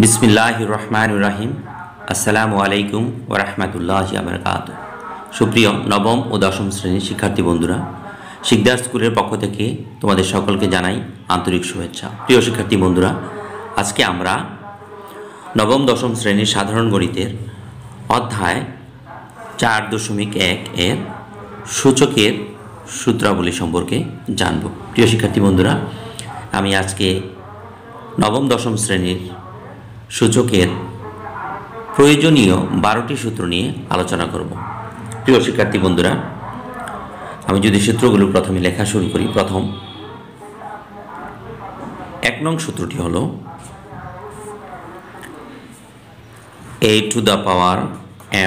বিসমিল্লাহির রহমানির রহিম। আসসালামু আলাইকুম ওয়া রাহমাতুল্লাহি ওয়া বারাকাতুহু। সুপ্রিয় নবম ও দশম শ্রেণীর শিক্ষার্থী বন্ধুরা, শিকদার স্কুলের পক্ষ থেকে তোমাদের সকলকে জানাই আন্তরিক শুভেচ্ছা। প্রিয় শিক্ষার্থী বন্ধুরা, আজকে আমরা নবম দশম শ্রেণীর সাধারণ গণিতের অধ্যায় 4.1 এর সূচকের সূত্রাবলী সম্পর্কে জানব। প্রিয় শিক্ষার্থী বন্ধুরা, আমি আজকে নবম দশম শ্রেণীর সূচকের প্রয়োজনীয় 12টি সূত্র নিয়ে আলোচনা করব। প্রিয় শিক্ষার্থী বন্ধুরা, আমি যদি সূত্রগুলো প্রথমে লেখা শুরু করি, প্রথম 1 নং সূত্রটি হলো a to the power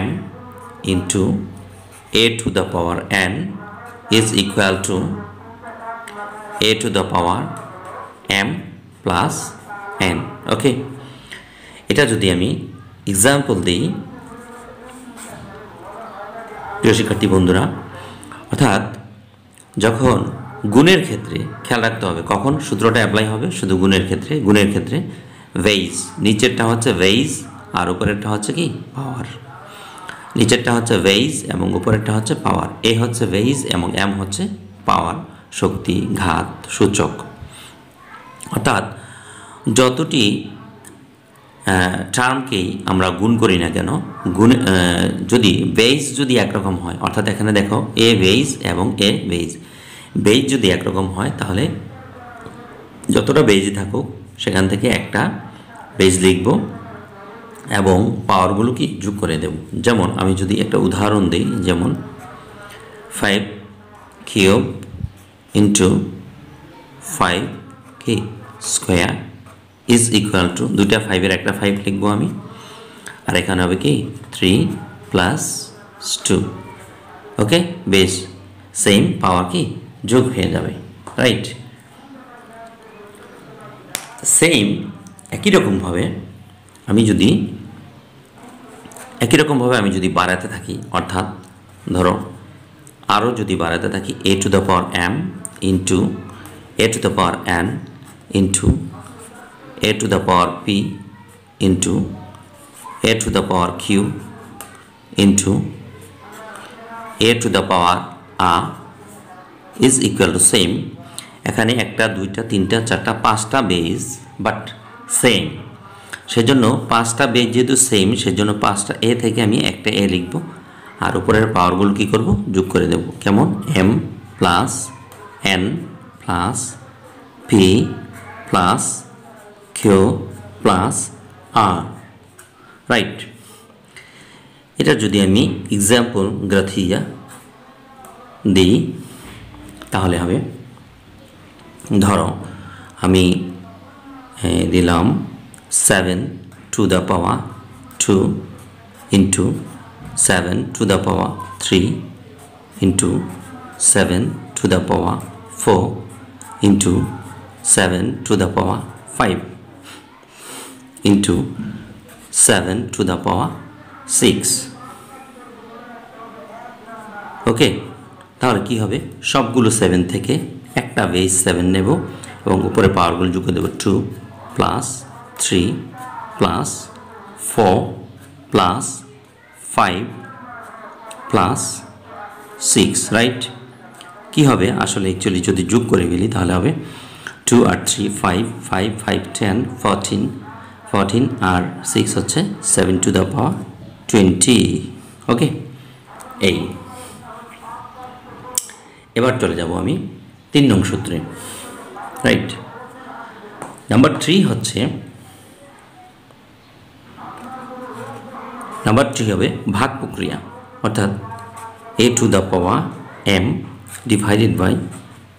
m into a to the power n is equal to a to the power m plus n. ওকে, এটা যদি আমি এক্সাম্পল দিই, প্রিয় শিক্ষার্থী বন্ধুরা, অর্থাৎ যখন গুণের ক্ষেত্রে খেয়াল রাখতে হবে কখন সূত্রটা অ্যাপ্লাই হবে, শুধু গুণের ক্ষেত্রে ভেইজ, নিচেরটা হচ্ছে ভেইজ আর উপরেরটা হচ্ছে কি পাওয়ার। নিচেরটা হচ্ছে ভেইজ এবং উপরেরটা হচ্ছে পাওয়ার। এ হচ্ছে ভেইজ এবং এম হচ্ছে পাওয়ার, শক্তি, ঘাত, সূচক। অর্থাৎ যতটি টার্মকেই আমরা গুণ করি না কেন, গুণ যদি বেইজ যদি একরকম হয়, অর্থাৎ এখানে দেখো এ বেইজ এবং এ বেইজ, বেইজ যদি একরকম হয় তাহলে যতটা বেইজই থাকুক সেখান থেকে একটা বেইজ লিখব এবং পাওয়ারগুলো কি যোগ করে দেব। যেমন আমি যদি একটা উদাহরণ দিই, যেমন 5 কিউব ইন্টু 5 কি স্কোয়ার ইজ ইকুয়াল টু, দুইটা 5-এর একটা 5 লিখবো আমি, আর এখানে হবে কি 3 প্লাস 2। ওকে, বেশ সেম পাওয়ার কি যোগ হয়ে যাবে, রাইট। সেম একই রকমভাবে আমি যদি বাড়াতে থাকি, অর্থাৎ ধরো আরও যদি বাড়াতে থাকি a to the power m into a to the power n into a to the power p into a to the power q into a to the power r is equal to same। এখানে একটা, দুইটা, তিনটা, চারটা, 5টা base but same, সেজন্য 5টা base যেহেতু same সেজন্য 5টা এ থেকে আমি একটা এ লিখব আর উপরের পাওয়ারগুলো কী করব যোগ করে দেব। কেমন m plus n plus p plus q plus r, right. এটা যদি আমি এক্সাম্পল গ্রাথিয়া দিই তাহলে হবে, ধরো আমি দিলাম 7 to the power 2 into 7 to the power 3 into 7 to the power 4 into 7 to the power 5 into 7 to the power 6। ওকে, তাহলে কি হবে, সবগুলো 7 থেকে একটা বেস 7 নেব এবং উপরে পাওয়ারগুলো যোগ করে দেব 2 plus 3 plus 4 plus 5 plus 6, right. কি হবে আসলে অ্যাকচুয়ালি যদি যোগ করে ফেলি তাহলে হবে 2 আর 3 5, 5 5 10 14 আর 6 হচ্ছে 7 to the power 20। ওকে, এই এবার চলে যাব আমি 3 নং সূত্রে, রাইট। নাম্বার 3 হবে ভাগ প্রক্রিয়া, অর্থাৎ a to the power m divided by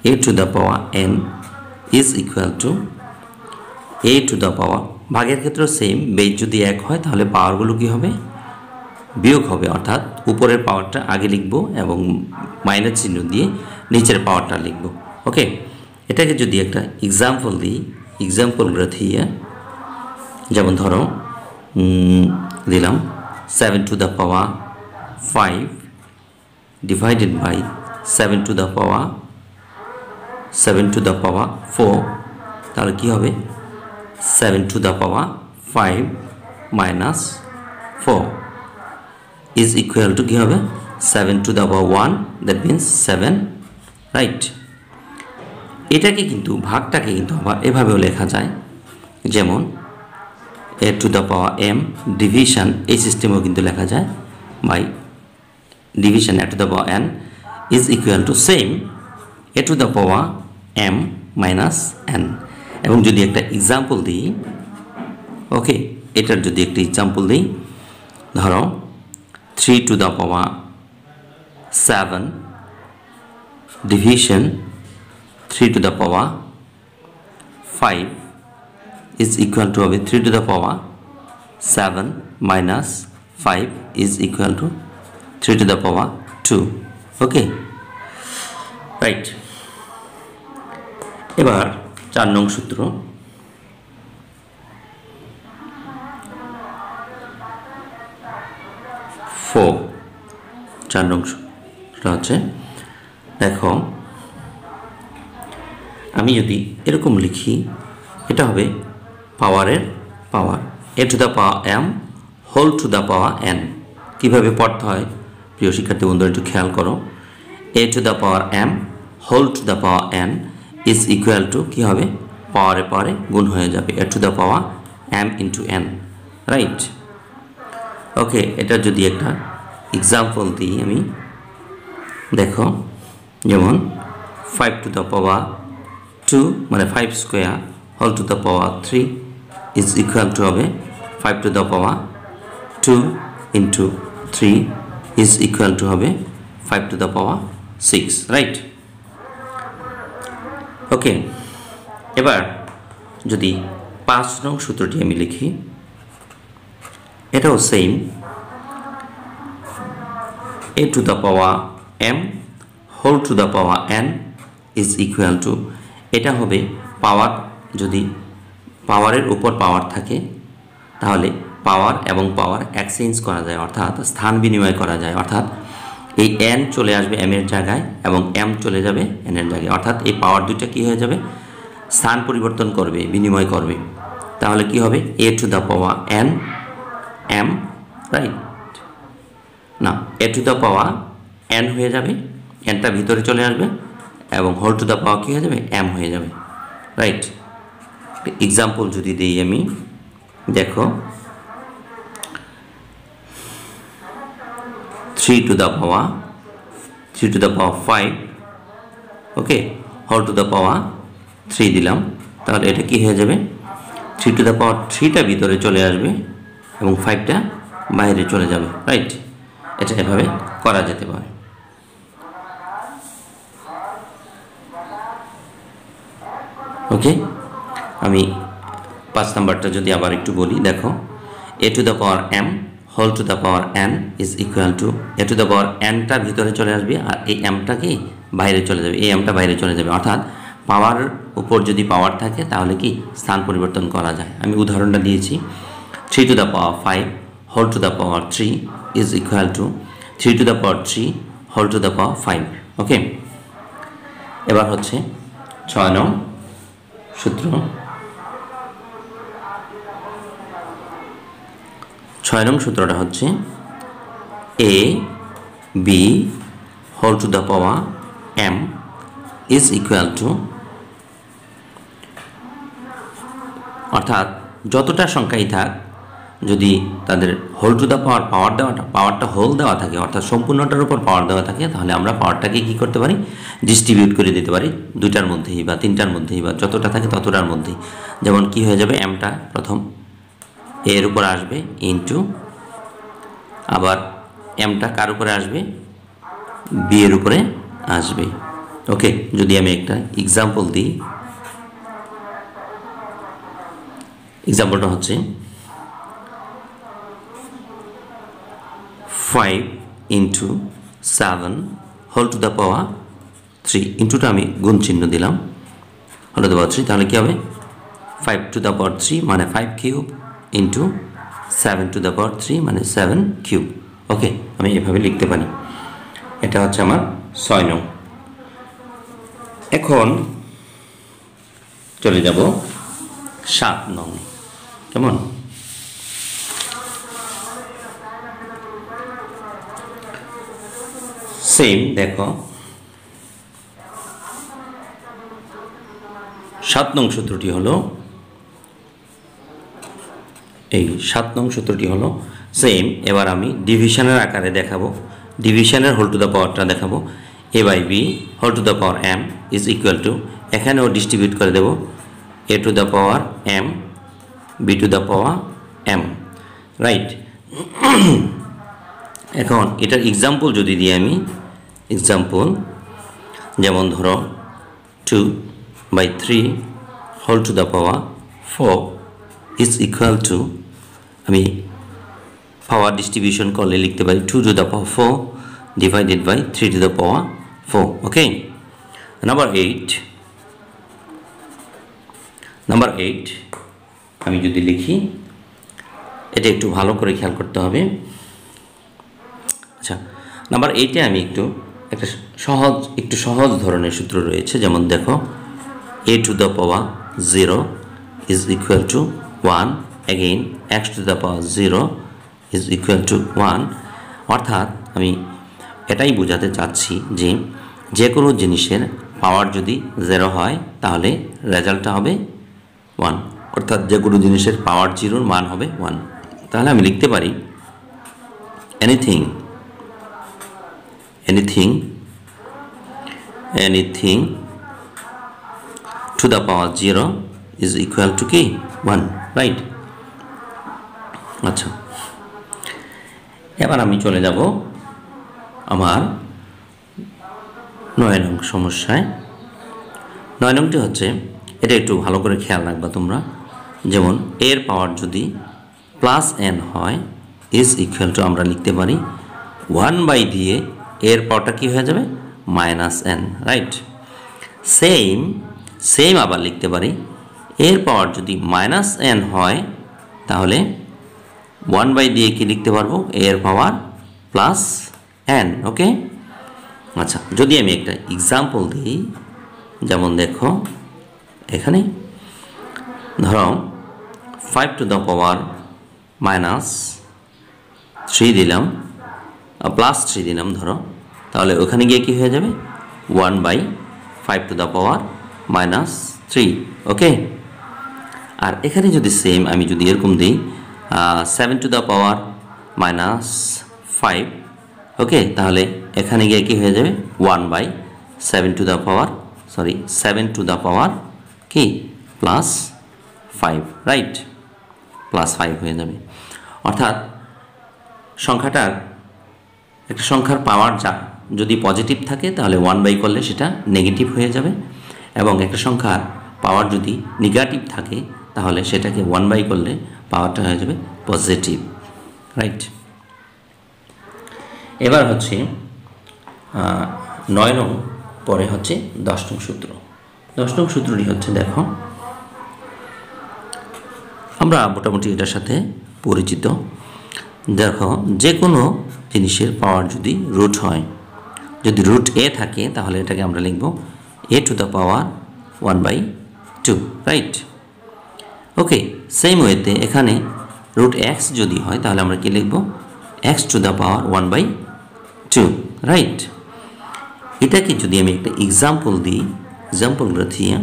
a to the power n is equal to a to the power, ভাগের ক্ষেত্রে সেম, বেজ যদি 1 হয় তাহলে পাওয়ারগুলো কি হবে বিয়োগ হবে, অর্থাৎ উপরের পাওয়ারটা আগে লিখব এবং মাইনাস চিহ্ন দিয়ে নিচের পাওয়ারটা লিখব। ওকে, এটাকে যদি একটা এক্সাম্পল দিই, এক্সাম্পল গ্রাথিয়া, যেমন ধরো দিলাম 7 to the power 5 divided by 7 to the power 4, তাহলে কি হবে 7 to the power 5 minus 4 is equal to কি হবে 7 to the power 1, that means 7, right. এটাকে কিন্তু ভাগটাকে কিন্তু আবার এভাবেও লেখা যায়, যেমন a to the power m division এই সিস্টেমেও কিন্তু লেখা যায় by division a to the power n is equal to same a to the power m minus n। এবং যদি একটা এক্সাম্পল দিই, ওকে, এটার যদি একটা এক্সাম্পল দিই, ধরো 3 to the power 7 division 3 to the power 5 is equal to হবে 3 to the power 7 minus 5 is equal to 3 to the power 2, okay, right. এবার 4 নং সূত্র, 4 নং সূত্র হচ্ছে, দেখো আমি যদি এরকম লিখি, এটা হবে পাওয়ারের power a to the power m whole to the power n। কীভাবে পড়তে হয় প্রিয় শিক্ষার্থী বন্ধুরা একটু খেয়াল করো, a to the power m whole to the power n is equal to কী হবে, পাওয়ারে পাওয়ারে গুণ হয়ে যাবে a to the power m into n, right. Okay, এটা যদি একটা এক্সাম্পল দিই আমি, দেখো যেমন 5 to the power 2 মানে 5 square whole to the power 3 is equal to হবে 5 to the power 2 into 3 is equal to হবে 5 to the power 6, right. Okay, এবার যদি 5 নং সূত্রটি আমি লিখি, এটাও same a to the power m whole to the power n is equal to, এটা হবে পাওয়ার, যদি পাওয়ারের উপর পাওয়ার থাকে তাহলে পাওয়ার এবং পাওয়ার এক্সচেঞ্জ করা যায়, অর্থাৎ স্থান বিনিময় করা যায়, অর্থাৎ এই n চলে আসবে m এর জায়গায় এবং m চলে যাবে n এর জায়গায়, অর্থাৎ এই পাওয়ার দুইটা কী হয়ে যাবে, স্থান পরিবর্তন করবে, বিনিময় করবে। তাহলে কি হবে a to the power n m, right, না a to the power n হয়ে যাবে, nটা ভিতরে চলে আসবে এবং হোল টু দ্য পাওয়ার কী হয়ে যাবে, m হয়ে যাবে, রাইট। এক্সাম্পল যদি দিই আমি, দেখো 3 to the power 5, okay, whole to the power 3 দিলাম, তাহলে এটা কি হয়ে যাবে, 3 to the power 3টা ভিতরে চলে আসবে এবং 5টা বাইরে চলে যাবে, রাইট। এটা এভাবে করা যেতে পারে। ওকে, আমি 5 নাম্বারটা যদি আবার একটু বলি, দেখো a to the power m whole to the power n is equal to a to the power nটা ভিতরে চলে আসবে আর এই mটা কি বাইরে চলে যাবে, এই mটা বাইরে চলে যাবে, অর্থাৎ পাওয়ার উপর যদি পাওয়ার থাকে তাহলে কি স্থান পরিবর্তন করা যায়। আমি উদাহরণটা দিয়েছি, 3 to the power 5 whole to the power 3 is equal to 3 to the power 3 whole to the power 5, okay. এবার হচ্ছে 6 নং সূত্র, 6 নং সূত্রটা হচ্ছে a b whole to the power m is equal to, অর্থাৎ যতটা সংখ্যাই থাক যদি তাদের হোল টু দ্য পাওয়ারটা হোল দেওয়া থাকে, অর্থাৎ সম্পূর্ণটার উপর পাওয়ার দেওয়া থাকে, তাহলে আমরা পাওয়ারটাকে কী করতে পারি, ডিস্ট্রিবিউট করে দিতে পারি 2টার মধ্যেই বা 3টার মধ্যেই বা যতটা থাকে ততটার মধ্যেই। যেমন কি হয়ে যাবে, mটা প্রথম এর উপর আসবে ইন্টু, আবার mটা কার উপরে আসবে, b এর উপরে আসবে, ওকে। যদি আমি একটা এক্সাম্পল দিই, এক্সাম্পলটা হচ্ছে 5 into 7 whole to the power 3, ইন্টুটা আমি গুণ চিহ্ন দিলাম, হোল টু দ্য পাওয়ার 3, তাহলে কী হবে 5 to the power 3 মানে 5 cube into 7 to the power 3 মানে 7 কিউব, ওকে। আমি এভাবে লিখতে পারি। এটা হচ্ছে আমার 6 নং। এখন চলে যাব 7 নং, কেমন সেম দেখো 7 নং সূত্রটি হলো এই 7 নং সূত্রটি হলো সেম। এবার আমি ডিভিশনের আকারে দেখাবো, ডিভিশনের হোল টু দ্য পাওয়ারটা দেখাবো। a by b whole to the power m is equal to, এখানেও ডিস্ট্রিবিউট করে দেব a to the power m b to the power m, right. এখন এটার এক্সাম্পল যদি দিই আমি, এক্সাম্পল যেমন ধরো 2/3 whole to the power 4 is equal to, আমি পাওয়ার ডিস্ট্রিবিউশন করলে লিখতে পারি 2 to the power 4 divided by 3 to the power 4। Okay, number 8 আমি যদি লিখি, এটা একটু ভালো করে খেয়াল করতে হবে। আচ্ছা, নাম্বার 8-এ আমি একটা সহজ ধরনের সূত্র রয়েছে। যেমন দেখো a to the power 0 is equal two 1, again x two the power 0 is equal two 1। অর্থাৎ আমি এটাই বোঝাতে চাচ্ছি যে কোনো জিনিসের পাওয়ার যদি 0 হয় তাহলে রেজাল্টটা হবে 1, অর্থাৎ যে কোনো জিনিসের পাওয়ার 0-র মান হবে 1। তাহলে আমি লিখতে পারি anything to the power 0 is equal to কি 1, রাইট। আচ্ছা, এবার আমি চলে যাব আমার 9 নং সমস্যায়। 9 নংটি হচ্ছে, এটা একটু ভালো করে খেয়াল রাখবা তোমরা। যেমন এর পাওয়ার যদি +n হয় ইজ ইকুয়াল টু, আমরা লিখতে পারি 1 দিয়ে এর পাওয়ারটা কি হয়ে যাবে -n, রাইট। সেম আবার লিখতে পারি এর পাওয়ার যদি -n হয় তাহলে 1 দিয়ে কি লিখতে পারবো এর পাওয়ার +n। ওকে, আচ্ছা, যদি আমি একটা এক্সাম্পল দিই, যেমন দেখো এখানে ধরো 5 টু দ্য পাওয়ার -3 দিলাম, +3 দিলাম ধরো, তাহলে ওখানে গিয়ে কি হয়ে যাবে 1/5 টু দ্য পাওয়ার -3। ওকে, আর এখানে যদি সেম আমি যদি এরকম দিই 7 টু দ্য পাওয়ার -5, ওকে, তাহলে এখানে গিয়ে কি হয়ে যাবে 1/7 টু দ্য পাওয়ার কি +5, রাইট, +5 হয়ে যাবে। অর্থাৎ একটা সংখ্যার পাওয়ার যদি পজিটিভ থাকে তাহলে 1 করলে সেটা নেগেটিভ হয়ে যাবে, এবং একটা সংখ্যার পাওয়ার যদি নেগেটিভ থাকে তাহলে সেটাকে 1 করলে পাওয়ারটা হয়ে যাবে পজিটিভ, রাইট। এবার হচ্ছে 9 নং, পরে হচ্ছে 10 নং সূত্র। 10 নং সূত্রটি হচ্ছে, দেখো আমরা মোটামুটি এটার সাথে পরিচিত। দেখো যে কোনো জিনিসের পাওয়ার যদি রুট হয়, যদি রুট a থাকে তাহলে এটাকে আমরা লিখব a to the power 1/2, right. Okay, same ওয়েতে এখানে রুট x যদি হয় তাহলে আমরা কি লিখব x two the power 1/2, right. এটাকে যদি আমি একটা এক্সাম্পল দিই, এক্সাম্পলগুলো দিয়ে,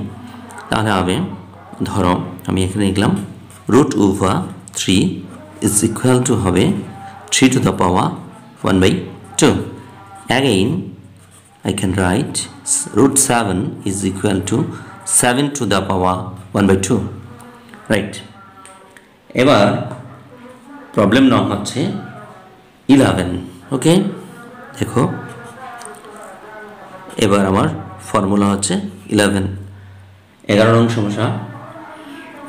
তাহলে হবে ধরো আমি এখানে লিখলাম √3 ইজ ইকুয়াল টু হবে 3 to the power 1/2। Again I can write √7 is equal to 7 to the power 1/2, right। এবার প্রবলেম নং হচ্ছে 11। ওকে, দেখো এবার আমার ফর্মুলা হচ্ছে 11। 11 নং সমস্যা।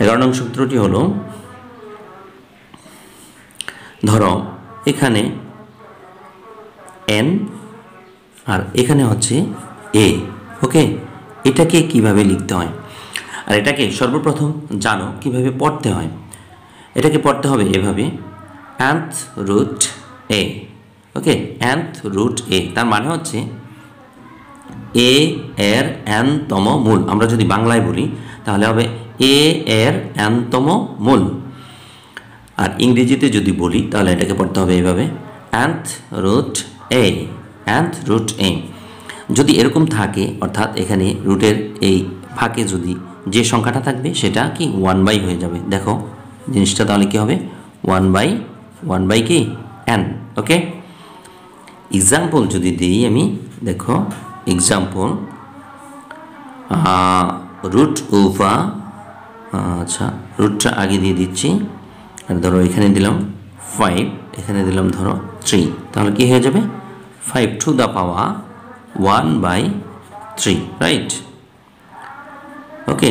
11 নং সূত্রটি হলো, ধরো এখানে n আর এখানে হচ্ছে a। ওকে, এটাকে কিভাবে লিখতে হয়, আর এটাকে সর্বপ্রথম জানো কিভাবে পড়তে হয়। এটাকে পড়তে হবে এভাবে nth root a। Okay, nth root a তার মানে হচ্ছে a এর n-তম মূল। আমরা যদি বাংলায় বলি তাহলে হবে a এর n-তম মূল, আর ইংরেজিতে যদি বলি তাহলে এটাকে পড়তে হবে এইভাবে nth root a। nth root a। যদি এরকম থাকে অর্থাৎ এখানে রুটের এই ফাঁকে যদি যে সংখ্যাটা থাকবে সেটা কি 1 হয়ে যাবে। দেখো জিনিসটা তাহলে কি হবে 1 কি n। ওকে, এক্সাম্পল যদি দিই আমি, দেখো এক্সাম্পল রুট ওভার, আচ্ছা রুটটা আগে দিয়ে দিচ্ছি, আর ধরো এখানে দিলাম 5, এখানে দিলাম ধরো 3, তাহলে কি হয়ে যাবে 5 টু দ্য পাওয়ার 1/3, রাইট। ওকে,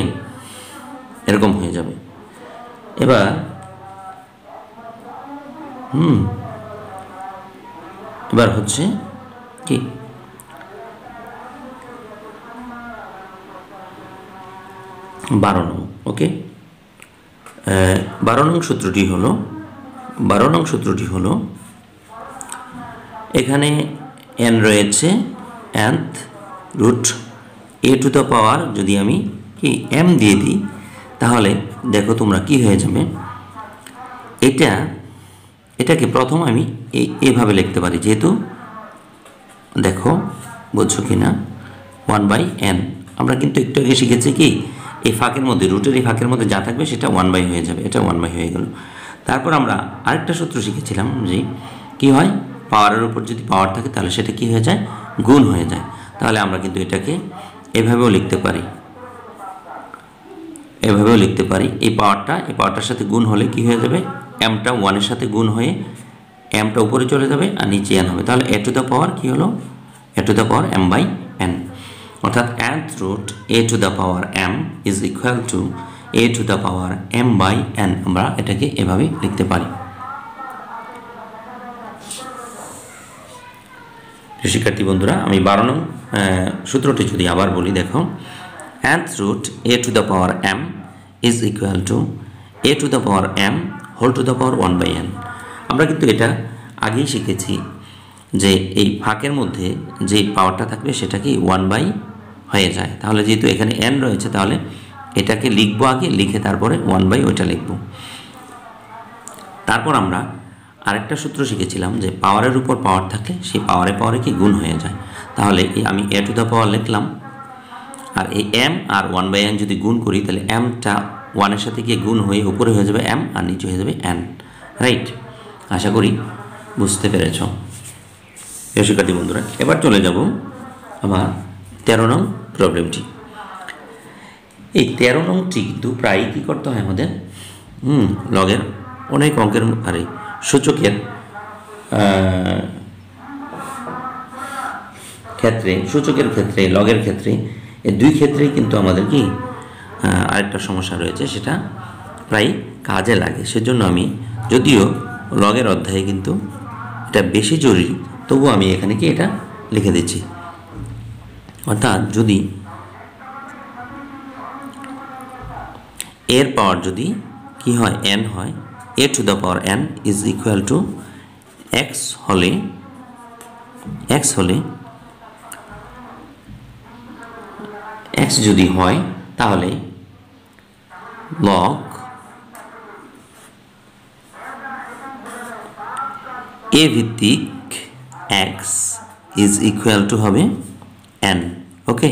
এরকম হয়ে যাবে। এবার এবার হচ্ছে কি 12 নং। ওকে, 12 নং সূত্রটি হলো এখানে n রয়েছে nth root a to the power, যদি আমি কি m দিয়ে দিই তাহলে দেখো তোমরা কি হয়ে যাবে, এটাকে প্রথম আমি এইভাবে লিখতে পারি, যেহেতু দেখো বুঝছো কি না 1/n। আমরা কিন্তু একটু আগে শিখেছি কি এই ফাঁকের মধ্যে, রুটের এই ফাঁকের মধ্যে যা থাকবে সেটা 1 হয়ে যাবে, এটা 1 হয়ে গেল। তারপর আমরা আরেকটা সূত্র শিখেছিলাম যে কি হয়, পাওয়ারের উপর যদি পাওয়ার থাকে তাহলে সেটা কি হয়ে যায়, গুণ হয়ে যায়। তাহলে আমরা কিন্তু এটাকে এভাবেও লিখতে পারি, এই পাওয়ারটার সাথে গুণ হলে কি হয়ে যাবে, mটা 1 এর সাথে গুণ হয়ে mটা উপরে চলে যাবে আর নিচে n হবে। তাহলে a টু দ্য পাওয়ার কি হলো, a to the power m/n, অর্থাৎ nth root a to the power m is equal to a to the power m/n। আমরা এটাকে এভাবে লিখতে পারি। শিক্ষার্থী বন্ধুরা, আমি 12 নং সূত্রটি যদি আবার বলি, দেখো nth root a to the power m is equal to a to the power m whole to the power 1/n। আমরা কিন্তু এটা আগেই শিখেছি যে এই ফাঁকের মধ্যে যে পাওয়ারটা থাকবে সেটা কি 1 হয়ে যায়। তাহলে যেহেতু এখানে n রয়েছে তাহলে এটাকে লিখবো আগে, লিখে তারপরে 1 ওইটা লিখব। তারপর আমরা আরেকটা সূত্র শিখেছিলাম যে পাওয়ারের উপর পাওয়ার থাকলে সেই পাওয়ারে কি গুণ হয়ে যায়। তাহলে আমি a টু দ্য পাওয়ার লিখলাম, আর এই m আর 1/n যদি গুণ করি তাহলে mটা 1 এর সাথে গিয়ে গুণ হয়ে উপরে হয়ে যাবে m আর নিচে হয়ে যাবে n, রাইট। আশা করি বুঝতে পেরেছ শিক্ষার্থী বন্ধুরা। এবার চলে যাব আমার 13 নং প্রবলেমটি। এই 13 নংটি কিন্তু প্রায় কী করতে হয় আমাদের, লগের অনেক অঙ্কের সূচকের ক্ষেত্রে লগের ক্ষেত্রে এই দুই ক্ষেত্রেই কিন্তু আমাদের কি আরেকটা সমস্যা রয়েছে, সেটা প্রায় কাজে লাগে। সেজন্য আমি যদিও লগের অধ্যায়ে কিন্তু এটা বেশি জরুরি, তবুও আমি এখানে কি এটা লিখে দিচ্ছি। অর্থাৎ যদি এর পাওয়ার যদি কি হয় n হয়, a to the power n is equal two x হলে x যদি হয় তাহলে log a ভিত্তিক x ইজ ইকুয়াল টু হবে n। ওকে,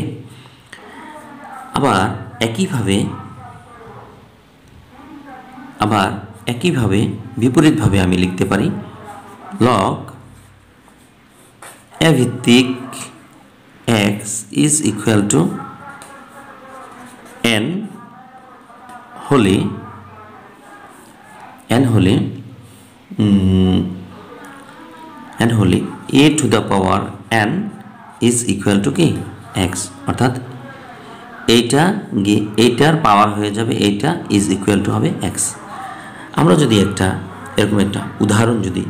আবার একইভাবে বিপরীতভাবে আমি লিখতে পারি log a ভিত্তিক x is equal two n হলে a to the power n is equal two কি x, অর্থাৎ এইটার পাওয়ার হয়ে যাবে এইটা ইজ ইকুয়াল টু হবে x। আমরা যদি এরকম একটা উদাহরণ যদি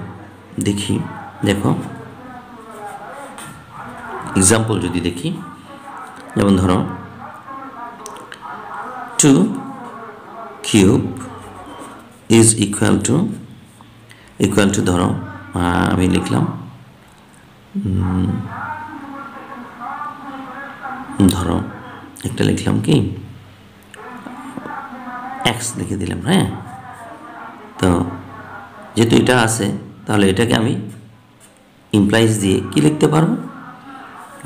দেখি, দেখো এক্সাম্পল যদি দেখি, যেমন ধরো 2 কিউব ইজ ইকুয়াল টু ধরো আমি লিখলাম ধরো একটা লিখলাম কি x লিখে দিলাম। হ্যাঁ, তো যেহেতু এটা আছে তাহলে এটাকে আমি ইমপ্লাইজ দিয়ে কি লিখতে পারবো?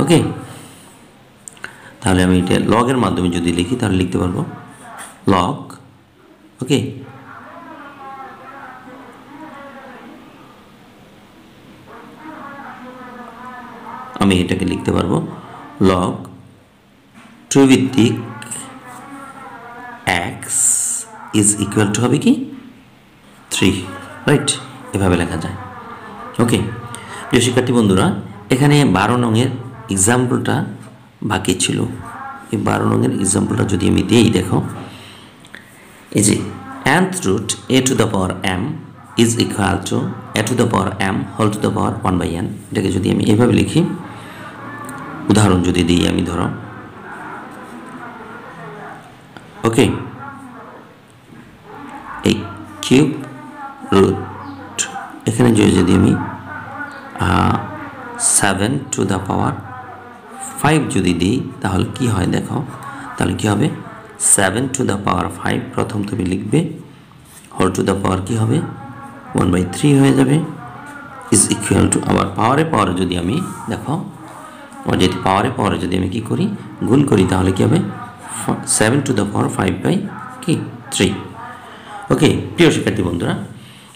ওকে, তাহলে আমি এটা লগের মাধ্যমে যদি লিখি তাহলে লিখতে পারবো লগ। ওকে, আমি এটাকে লিখতে পারবো লগ ত্রিভিত্তিক এক্স ইজ ইকুয়াল টু হবে কি 3, রাইট? এভাবে লেখা যায়। ওকে, প্রিয় শিক্ষার্থী বন্ধুরা, এখানে 12 নংয়ের এক্সাম্পলটা বাকি ছিল। এই 12 নংয়ের এক্সাম্পলটা যদি আমি দিই, দেখো এই যে nth root a to the power m is equal to a to the power m whole to the power 1/n। এটাকে যদি আমি এইভাবে লিখি, উদাহরণ যদি দিই আমি, ধরো ওকে, এই কিউব রুট এখানে যদি আমি 7 to the power 5 যদি দিই তাহলে কি হয় দেখো, তাহলে কি হবে 7 to the power 5 প্রথম তুমি লিখবে, হোল টু দ্য পাওয়ার কি হবে 1/3 হয়ে যাবে, ইজ ইকুয়াল টু, আবার পাওয়ারে যদি আমি দেখো, যদি পাওয়ারে যদি আমি কি করি, গুণ করি, তাহলে কি হবে 7 to the power 5/3। ওকে, প্রিয় শিক্ষার্থী বন্ধুরা,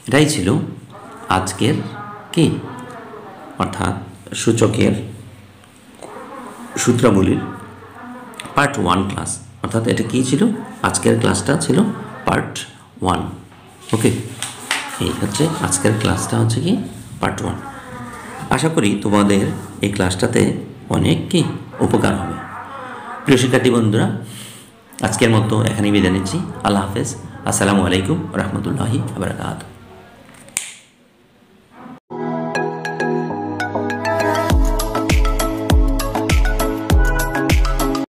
এটাই ছিল আজকের কি, অর্থাৎ সূচকের সূত্রাবলীর পার্ট 1 ক্লাস। অর্থাৎ এটা কি ছিল, আজকের ক্লাসটা ছিল পার্ট 1। ওকে, এই হচ্ছে আজকের ক্লাসটা হচ্ছে কি পার্ট 1। আশা করি তোমাদের এই ক্লাসটাতে অনেক কি উপকার হবে। প্রিয় শিক্ষার্থী বন্ধুরা, আজকের মতো এখানেই বিদায় নিচ্ছি। আল্লাহ হাফেজ। আসসালামু আলাইকুম রহমতুল্লাহি ওয়া বারাকাতুহু।